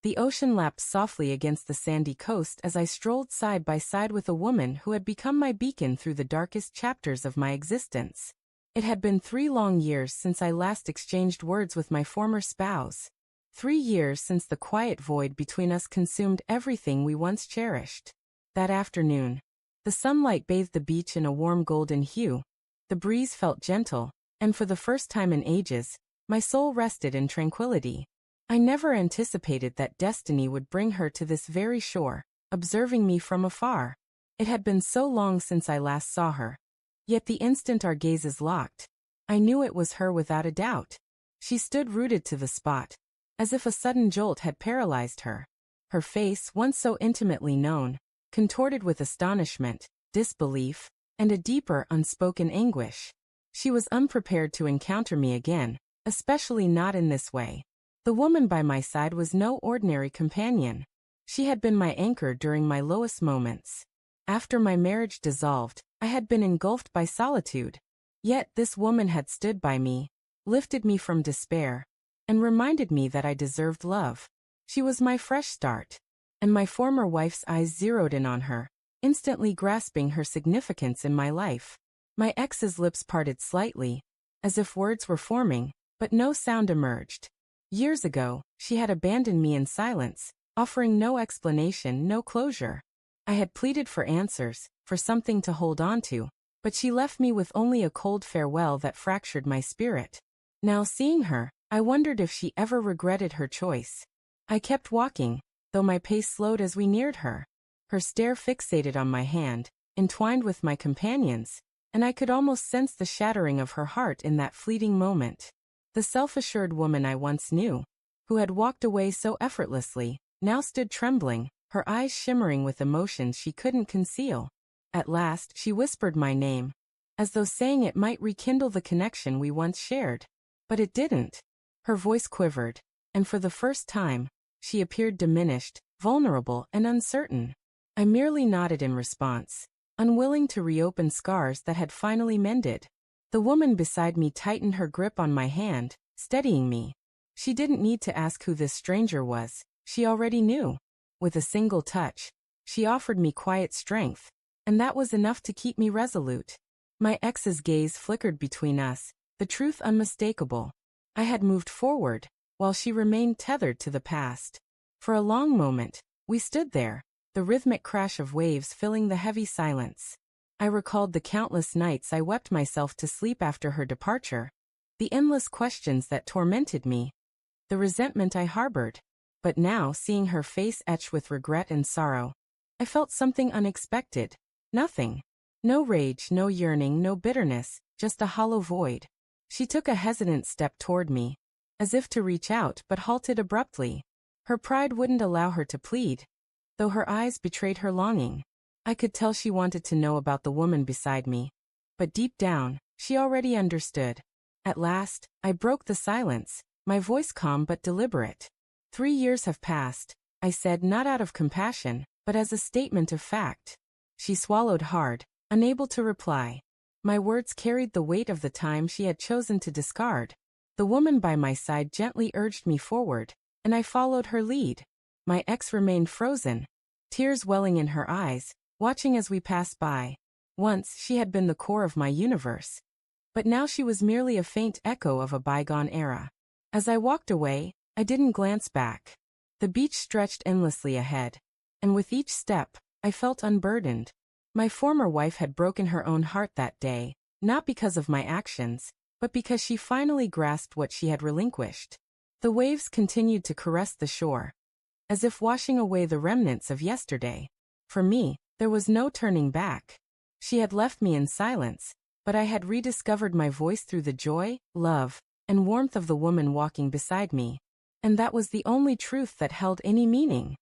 The ocean lapped softly against the sandy coast as I strolled side by side with a woman who had become my beacon through the darkest chapters of my existence. It had been 3 long years since I last exchanged words with my former spouse. 3 years since the quiet void between us consumed everything we once cherished. That afternoon, the sunlight bathed the beach in a warm golden hue. The breeze felt gentle, and for the first time in ages, my soul rested in tranquility. I never anticipated that destiny would bring her to this very shore, observing me from afar. It had been so long since I last saw her. Yet the instant our gazes locked, I knew it was her without a doubt. She stood rooted to the spot, as if a sudden jolt had paralyzed her. Her face, once so intimately known, contorted with astonishment, disbelief, and a deeper unspoken anguish. She was unprepared to encounter me again, especially not in this way. The woman by my side was no ordinary companion. She had been my anchor during my lowest moments. After my marriage dissolved, I had been engulfed by solitude. Yet this woman had stood by me, lifted me from despair, and reminded me that I deserved love. She was my fresh start, and my former wife's eyes zeroed in on her, instantly grasping her significance in my life. My ex's lips parted slightly, as if words were forming, but no sound emerged. Years ago, she had abandoned me in silence, offering no explanation, no closure. I had pleaded for answers, for something to hold on to, but she left me with only a cold farewell that fractured my spirit. Now seeing her, I wondered if she ever regretted her choice. I kept walking, though my pace slowed as we neared her. Her stare fixated on my hand, entwined with my companion's, and I could almost sense the shattering of her heart in that fleeting moment. The self-assured woman I once knew, who had walked away so effortlessly, now stood trembling, her eyes shimmering with emotions she couldn't conceal. At last, she whispered my name, as though saying it might rekindle the connection we once shared. But it didn't. Her voice quivered, and for the first time, she appeared diminished, vulnerable, and uncertain. I merely nodded in response, unwilling to reopen scars that had finally mended. The woman beside me tightened her grip on my hand, steadying me. She didn't need to ask who this stranger was, she already knew. With a single touch, she offered me quiet strength, and that was enough to keep me resolute. My ex's gaze flickered between us, the truth unmistakable. I had moved forward, while she remained tethered to the past. For a long moment, we stood there, the rhythmic crash of waves filling the heavy silence. I recalled the countless nights I wept myself to sleep after her departure, the endless questions that tormented me, the resentment I harbored. But now, seeing her face etched with regret and sorrow, I felt something unexpected. Nothing. No rage, no yearning, no bitterness, just a hollow void. She took a hesitant step toward me, as if to reach out, but halted abruptly. Her pride wouldn't allow her to plead, though her eyes betrayed her longing. I could tell she wanted to know about the woman beside me, but deep down, she already understood. At last, I broke the silence, my voice calm but deliberate. 3 years have passed, I said, not out of compassion, but as a statement of fact. She swallowed hard, unable to reply. My words carried the weight of the time she had chosen to discard. The woman by my side gently urged me forward, and I followed her lead. My ex remained frozen, tears welling in her eyes, watching as we passed by. Once she had been the core of my universe, but now she was merely a faint echo of a bygone era. As I walked away, I didn't glance back. The beach stretched endlessly ahead, and with each step, I felt unburdened. My former wife had broken her own heart that day, not because of my actions, but because she finally grasped what she had relinquished. The waves continued to caress the shore, as if washing away the remnants of yesterday. For me, there was no turning back. She had left me in silence, but I had rediscovered my voice through the joy, love, and warmth of the woman walking beside me. And that was the only truth that held any meaning.